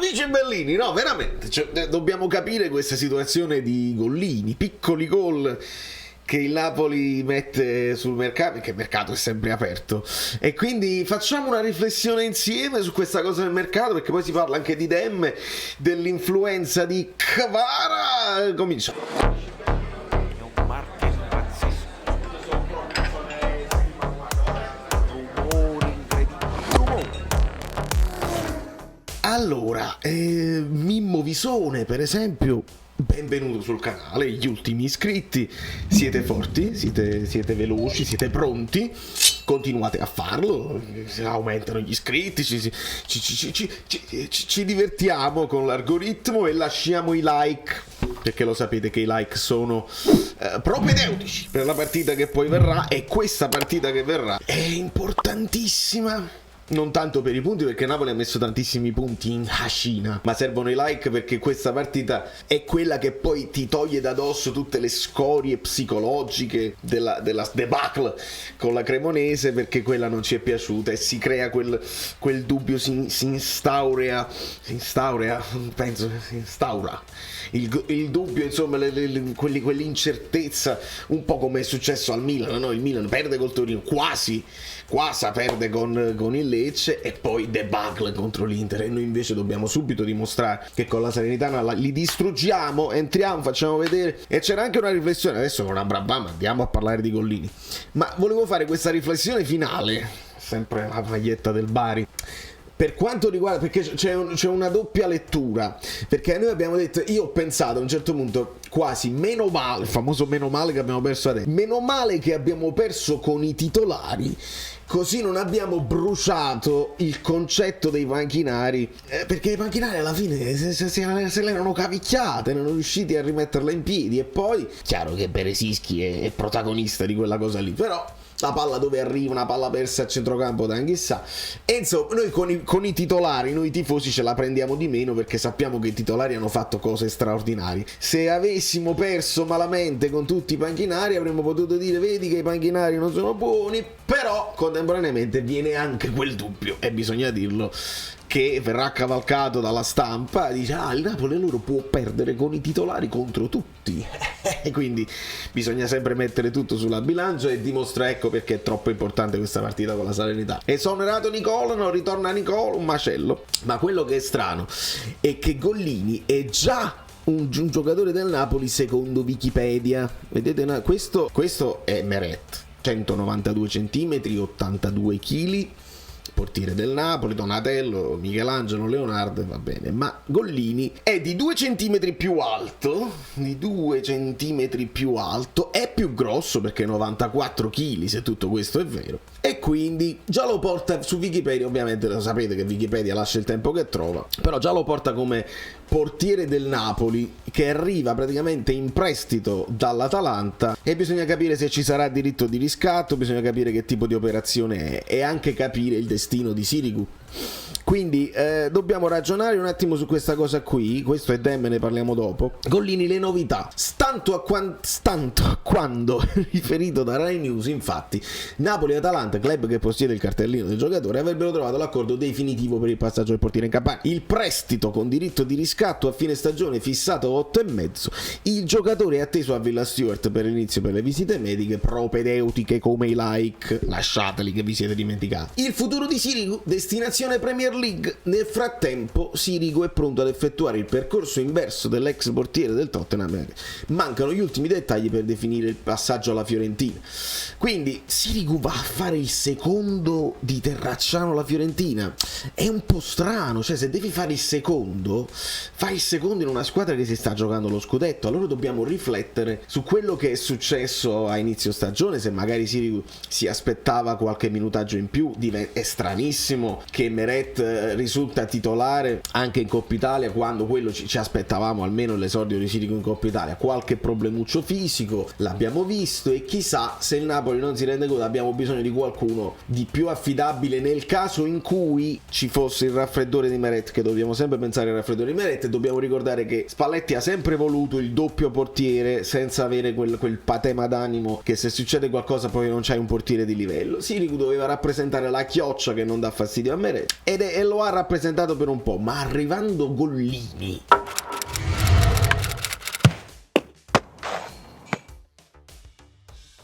Amici bellini, no, veramente, cioè, dobbiamo capire questa situazione di gollini, piccoli gol che il Napoli mette sul mercato, perché il mercato è sempre aperto, e quindi facciamo una riflessione insieme su questa cosa del mercato, perché poi si parla anche di Demme, dell'influenza di Kvara. Cominciamo. Allora, Mimmo Visone, per esempio, benvenuto sul canale, gli ultimi iscritti, siete forti, siete veloci, siete pronti, continuate a farlo, aumentano gli iscritti, ci divertiamo con l'algoritmo e lasciamo i like, perché lo sapete che i like sono propedeutici per la partita che poi verrà, e questa partita che verrà è importantissima. Non tanto per i punti, perché Napoli ha messo tantissimi punti in Hashina, ma servono i like perché questa partita è quella che poi ti toglie da dosso tutte le scorie psicologiche della debacle con la Cremonese, perché quella non ci è piaciuta e si crea quel dubbio, si instaura il dubbio, insomma, quell'incertezza, un po' come è successo al Milan, no? Il Milan perde col Torino, quasi perde con il Lecce, e poi debacle contro l'Inter, e noi invece dobbiamo subito dimostrare che con la Salernitana li distruggiamo, entriamo, facciamo vedere. E c'era anche una riflessione, adesso con una brabama andiamo a parlare di Gollini, ma volevo fare questa riflessione finale, sempre la maglietta del Bari, per quanto riguarda, perché c'è una doppia lettura, perché noi abbiamo detto, io ho pensato a un certo punto, quasi meno male, il famoso meno male che abbiamo perso adesso, meno male che abbiamo perso con i titolari, così non abbiamo bruciato il concetto dei panchinari, perché i panchinari alla fine se le erano cavicchiate, non erano riusciti a rimetterla in piedi, e poi chiaro che Beresischi è protagonista di quella cosa lì, però la palla dove arriva, una palla persa a centrocampo da chissà. E insomma, noi con i titolari, noi tifosi, ce la prendiamo di meno, perché sappiamo che i titolari hanno fatto cose straordinarie. Se avessimo perso malamente con tutti i panchinari, avremmo potuto dire, vedi che i panchinari non sono buoni, però contemporaneamente viene anche quel dubbio, e bisogna dirlo, che verrà cavalcato dalla stampa, dice, il Napoli allora può perdere con i titolari contro tutti. E quindi bisogna sempre mettere tutto sulla bilancia e dimostra, ecco perché è troppo importante questa partita con la Salernità. Esonerato Nicola, non ritorna Nicola, un macello. Ma quello che è strano è che Gollini è già un giocatore del Napoli secondo Wikipedia. Vedete, questo è Meret, 192 cm, 82 kg, portiere del Napoli, Donatello, Michelangelo, Leonardo, va bene, ma Gollini è di 2 centimetri più alto, è più grosso perché 94 kg, se tutto questo è vero, e quindi già lo porta su Wikipedia, ovviamente lo sapete che Wikipedia lascia il tempo che trova, però già lo porta come portiere del Napoli, che arriva praticamente in prestito dall'Atalanta, e bisogna capire se ci sarà diritto di riscatto, bisogna capire che tipo di operazione è, e anche capire il destino di Sirigu. Quindi dobbiamo ragionare un attimo su questa cosa qui. Questo è Demme, ne parliamo dopo. Gollini, le novità, stanto a quando riferito da Rai News, infatti Napoli e Atalanta, club che possiede il cartellino del giocatore, avrebbero trovato l'accordo definitivo per il passaggio del portiere in campagna. Il prestito con diritto di riscatto a fine stagione fissato a 8,5. Il giocatore è atteso a Villa Stewart per l'inizio per le visite mediche propedeutiche come i like, lasciateli che vi siete dimenticati. Il futuro di Sirigu, destinazione Premier League. Nel frattempo Sirigu è pronto ad effettuare il percorso inverso dell'ex portiere del Tottenham. Mancano gli ultimi dettagli per definire il passaggio alla Fiorentina, quindi Sirigu va a fare il secondo di Terracciano alla Fiorentina. È un po' strano, cioè se devi fare il secondo, fai il secondo in una squadra che si sta giocando lo scudetto. Allora dobbiamo riflettere su quello che è successo a inizio stagione, se magari Sirigu si aspettava qualche minutaggio in più. È stranissimo che Meret risulta titolare anche in Coppa Italia, quando quello ci aspettavamo almeno l'esordio di Sirigu in Coppa Italia. Qualche problemuccio fisico l'abbiamo visto, e chissà se il Napoli non si rende conto, abbiamo bisogno di qualcuno di più affidabile nel caso in cui ci fosse il raffreddore di Meret, che dobbiamo sempre pensare al raffreddore di Meret. E dobbiamo ricordare che Spalletti ha sempre voluto il doppio portiere, senza avere quel patema d'animo che se succede qualcosa poi non c'hai un portiere di livello. Sirigu doveva rappresentare la chioccia che non dà fastidio a Meret, ed e lo ha rappresentato per un po', ma arrivando Gollini...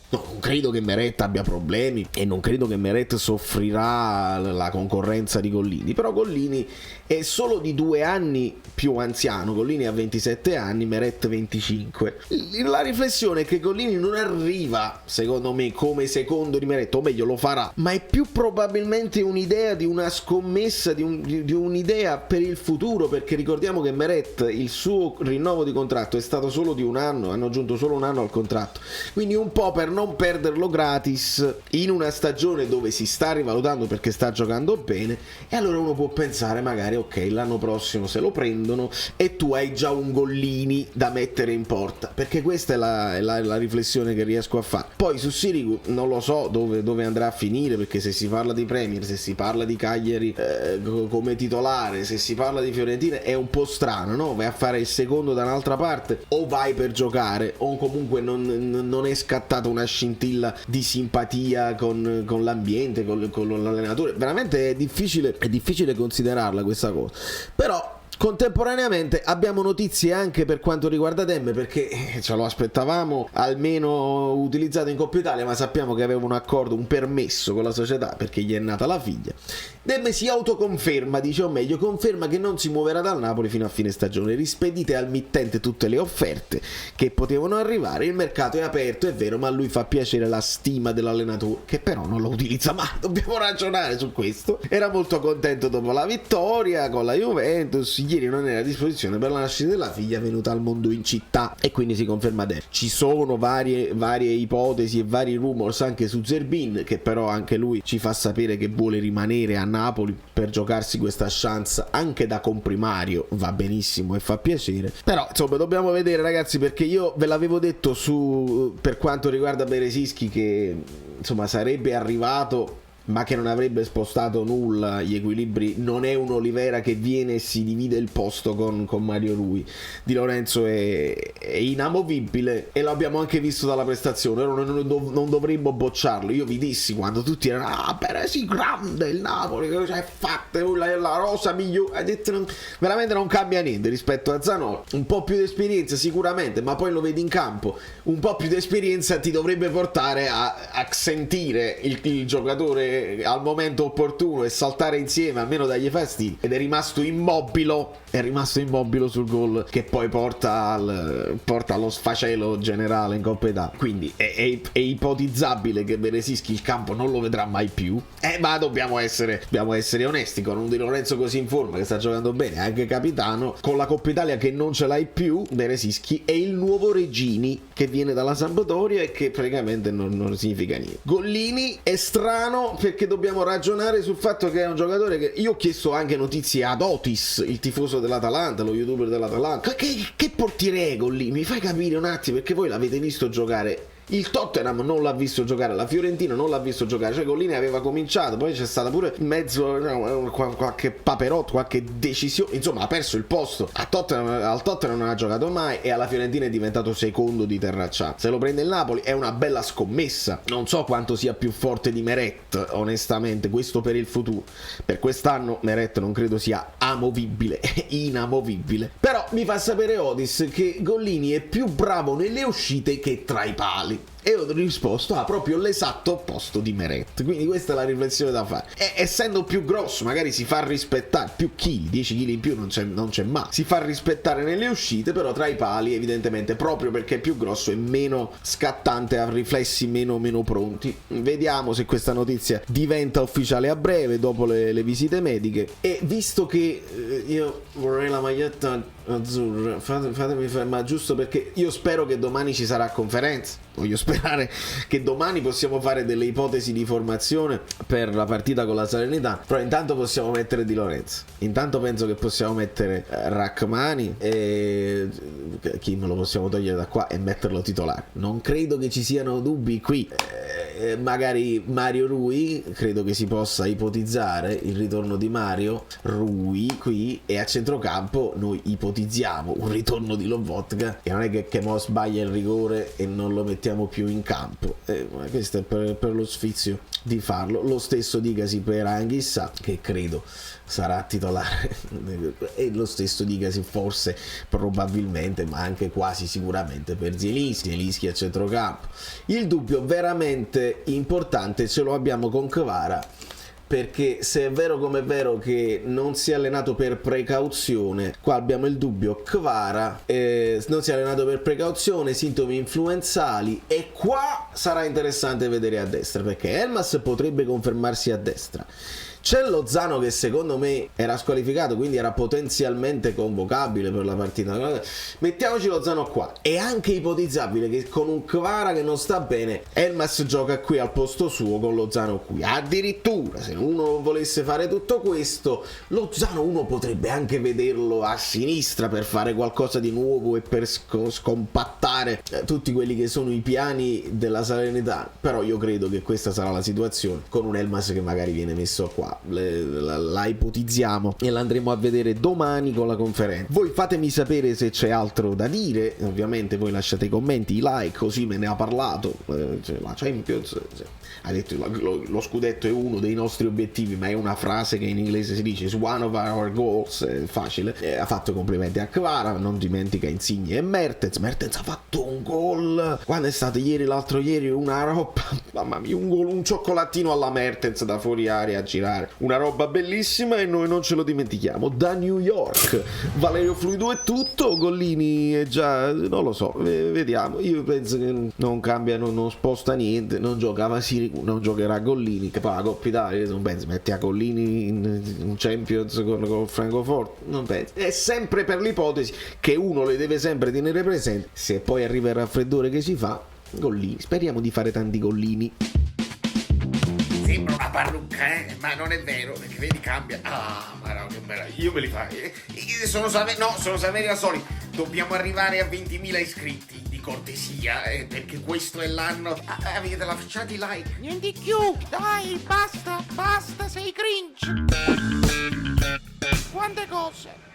Non credo che Meret abbia problemi e non credo che Meret soffrirà la concorrenza di Gollini, però Gollini è solo di 2 anni più anziano. Gollini ha 27 anni, Meret 25. La riflessione è che Gollini non arriva, secondo me, come secondo di Meret, o meglio lo farà, ma è più probabilmente un'idea di una scommessa, di un'idea per il futuro, perché ricordiamo che Meret, il suo rinnovo di contratto è stato solo di 1 anno, hanno aggiunto solo 1 anno al contratto, quindi un po' per non perderlo gratis in una stagione dove si sta rivalutando perché sta giocando bene, e allora uno può pensare magari ok, l'anno prossimo se lo prendono e tu hai già un Gollini da mettere in porta, perché questa è la riflessione che riesco a fare. Poi su Sirigu non lo so dove andrà a finire, perché se si parla di Premier, se si parla di Cagliari come titolare, se si parla di Fiorentina è un po' strano, no? Vai a fare il secondo da un'altra parte, o vai per giocare o comunque non è scattata una scintilla di simpatia con l'ambiente, con l'allenatore. Veramente è difficile considerarla questa cosa, però contemporaneamente abbiamo notizie anche per quanto riguarda Dem, perché ce lo aspettavamo almeno utilizzato in Coppa Italia, ma sappiamo che aveva un accordo, un permesso con la società perché gli è nata la figlia. Dem si autoconferma, dice, o meglio conferma che non si muoverà dal Napoli fino a fine stagione, rispedite al mittente tutte le offerte che potevano arrivare, il mercato è aperto, è vero, ma a lui fa piacere la stima dell'allenatore, che però non lo utilizza mai, dobbiamo ragionare su questo. Era molto contento dopo la vittoria con la Juventus, ieri non era a disposizione per la nascita della figlia venuta al mondo in città, e quindi si conferma adesso. Ci sono varie ipotesi e vari rumors anche su Zerbin, che però anche lui ci fa sapere che vuole rimanere a Napoli per giocarsi questa chance anche da comprimario, va benissimo e fa piacere. Però insomma dobbiamo vedere, ragazzi, perché io ve l'avevo detto per quanto riguarda Beresischi che insomma sarebbe arrivato ma che non avrebbe spostato nulla gli equilibri. Non è un Olivera che viene e si divide il posto con Mario Rui. Di Lorenzo è inamovibile e lo abbiamo anche visto dalla prestazione. Non dovremmo bocciarlo. Io vi dissi quando tutti erano Peresi grande il Napoli, che c'è fatta la rosa migliore, veramente non cambia niente rispetto a Zanola. Un po' più di esperienza sicuramente, ma poi lo vedi in campo, un po' più di esperienza ti dovrebbe portare a sentire il giocatore al momento opportuno e saltare insieme, almeno dargli fastidio, ed è rimasto immobile sul gol che poi porta allo sfacelo generale in Coppa Italia. Quindi è ipotizzabile che Beresischi il campo non lo vedrà mai più, ma dobbiamo essere onesti, con un Di Lorenzo così in forma, che sta giocando bene, anche capitano, con la Coppa Italia che non ce l'hai più, Beresischi è il nuovo Regini che viene dalla Sampdoria e che praticamente non significa niente. Gollini è strano perché dobbiamo ragionare sul fatto che è un giocatore che io ho chiesto anche notizie ad Otis, il tifoso dell'Atalanta, lo youtuber dell'Atalanta. Che portiere è Gollini? Mi fai capire un attimo, perché voi l'avete visto giocare. Il Tottenham non l'ha visto giocare, la Fiorentina non l'ha visto giocare, cioè Gollini aveva cominciato, poi c'è stata pure in mezzo qualche paperotto, qualche decisione, insomma ha perso il posto. Al Tottenham non ha giocato mai e alla Fiorentina è diventato secondo di Terracciano. Se lo prende il Napoli è una bella scommessa, non so quanto sia più forte di Meret onestamente, questo per il futuro. Per quest'anno Meret non credo sia amovibile, inamovibile, però mi fa sapere Otis che Gollini è più bravo nelle uscite che tra i pali. E ho risposto proprio l'esatto opposto di Meret. Quindi questa è la riflessione da fare. Essendo più grosso magari si fa rispettare, più chili, 10 kg in più non c'è mai, si fa rispettare nelle uscite, però tra i pali evidentemente, proprio perché è più grosso, è meno scattante, ha riflessi meno pronti. Vediamo se questa notizia diventa ufficiale a breve dopo le visite mediche. E visto che io vorrei la maglietta azzurra, fatemi fare, ma giusto perché io spero che domani ci sarà conferenza, voglio sperare che domani possiamo fare delle ipotesi di formazione per la partita con la Salernitana, però intanto possiamo mettere Di Lorenzo, intanto penso che possiamo mettere Rachmani e chi me lo possiamo togliere da qua e metterlo titolare. Non credo che ci siano dubbi qui, magari Mario Rui, credo che si possa ipotizzare il ritorno di Mario Rui qui, e a centrocampo noi ipotizziamo un ritorno di Lobotka, e non è che mo sbaglia il rigore e non lo mettiamo più in campo, ma questo è per lo sfizio di farlo. Lo stesso dicasi per Anghissà, che credo sarà titolare, e lo stesso dicasi forse, probabilmente, ma anche quasi sicuramente per Zielinski a centrocampo. Il dubbio veramente importante ce lo abbiamo con Kvara, perché se è vero come è vero che non si è allenato per precauzione, qua abbiamo il dubbio Kvara, non si è allenato per precauzione, sintomi influenzali, e qua sarà interessante vedere a destra, perché Elmas potrebbe confermarsi a destra. C'è Lozano che secondo me era squalificato, quindi era potenzialmente convocabile per la partita. Mettiamoci Lozano qua. È anche ipotizzabile che con un Kvara che non sta bene, Elmas gioca qui al posto suo con Lozano qui. Addirittura, se uno volesse fare tutto questo, Lozano uno potrebbe anche vederlo a sinistra per fare qualcosa di nuovo e per scompattare tutti quelli che sono i piani della Salernitana. Però io credo che questa sarà la situazione, con un Elmas che magari viene messo qua. La ipotizziamo e l'andremo a vedere domani con la conferenza. Voi fatemi sapere se c'è altro da dire, ovviamente voi lasciate i commenti, i like, così me ne ha parlato, la Champions, ha detto lo scudetto è uno dei nostri obiettivi, ma è una frase che in inglese si dice is one of our goals, è facile. Ha fatto complimenti a Kvara, non dimentica Insigne e Mertens ha fatto un gol, quando è stato l'altro ieri una roba, mamma mia, un gol, un cioccolatino alla Mertens da fuori area a girare, una roba bellissima, e noi non ce lo dimentichiamo. Da New York Valerio Fluido è tutto, Gollini è già, non lo so, vediamo. Io penso che non cambia, non sposta niente, non giocava Sirigu, non giocherà Gollini, che poi la Coppa Italia non penso metti a Gollini in Champions con Francoforte, non penso. È sempre per l'ipotesi che uno le deve sempre tenere presente, se poi arriva il raffreddore che si fa, Gollini, speriamo di fare tanti Gollini. Sembra una parrucca, ma non è vero, perché vedi cambia. Ah, ma no, che bella, io me li fai. Sono Saverio Asoli. Dobbiamo arrivare a 20.000 iscritti, di cortesia, perché questo è l'anno. Avete lasciato i like? Niente più, dai, basta, sei cringe. Quante cose.